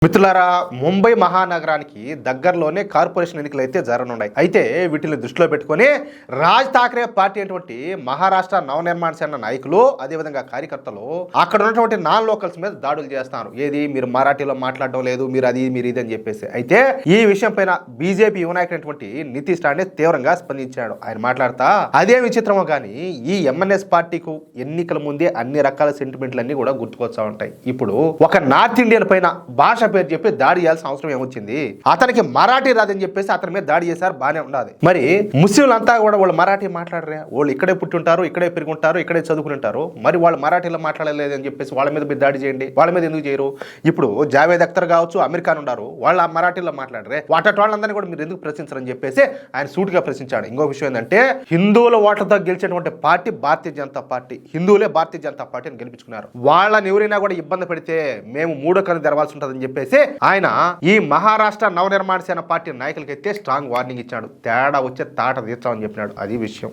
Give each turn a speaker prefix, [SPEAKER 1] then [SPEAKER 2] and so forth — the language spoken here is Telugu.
[SPEAKER 1] మిత్రులారా, ముంబై మహానగరానికి దగ్గరలోనే కార్పొరేషన్ ఎన్నికలు అయితే జరగనున్నాయి. అయితే వీటిని దృష్టిలో పెట్టుకొని రాజ్ ఠాక్రే పార్టీ అయినటువంటి మహారాష్ట్ర నవనిర్మాణ సేన నాయకులు అదేవిధంగా కార్యకర్తలు అక్కడ ఉన్నటువంటి నాన్ లోకల్స్ మీద దాడులు చేస్తున్నారు. ఏది మీరు మరాఠీలో మాట్లాడడం లేదు, మీరు అది మీరు ఇది అని చెప్పేసి. అయితే ఈ విషయం పైన బీజేపీ యువ నాయకుడైనటువంటి నితీష్ రాణే తీవ్రంగా స్పందించాడు. ఆయన మాట్లాడుతా అదే విచిత్రమో కానీ ఈ ఎంఎన్ఎస్ పార్టీకు ఎన్నికల ముందే అన్ని రకాల సెంటిమెంట్లన్నీ కూడా గుర్తుకొచ్చా ఉంటాయి. ఇప్పుడు ఒక నార్త్ ఇండియన్ పైన భాష పేరు చెప్పి దాడి చేయాల్సిన అవసరం ఏమొచ్చింది? అతనికి మరాఠీ రాదని చెప్పేసి అతని మీద దాడి చేశారు, బానే ఉండాలి. మరి ముస్లింలంతా కూడా వాళ్ళు మరాఠీ మాట్లాడరే? వాళ్ళు ఇక్కడే పుట్టింటారు, ఇక్కడే పెరుగుంటారు, ఇక్కడే చదువుకుని ఉంటారు. మరి వాళ్ళు మరాఠీలో మాట్లాడలేదు అని చెప్పేసి వాళ్ళ మీద మీరు దాడి చేయండి. వాళ్ళ మీద ఎందుకు చేయరు? ఇప్పుడు జావేద్ అఖ్తర్ కావచ్చు, అమెరికా ఉన్నారు, వాళ్ళు ఆ మరాఠీలో మాట్లాడరే? వాళ్ళందరినీ కూడా మీరు ఎందుకు ప్రశ్నించరని చెప్పేసి ఆయన సూటిగా ప్రశ్నించాడు. ఇంకో విషయం ఏంటంటే, హిందువుల ఓట్లతో గెలిచినటువంటి పార్టీ భారతీయ జనతా పార్టీ. హిందువులే భారతీయ జనతా పార్టీని గెలిపించుకున్నారు. వాళ్ళని ఎవరైనా కూడా ఇబ్బంది పెడితే మేము మూడో కన్ను తెరవాల్సి ఉంటుందని చెప్పేసి ఆయన ఈ మహారాష్ట్ర నవనిర్మాణ సేన పార్టీ నాయకులకైతే స్ట్రాంగ్ వార్నింగ్ ఇచ్చాడు. తేడా వచ్చే తాట తీర్చామని చెప్పినాడు. అది విషయం.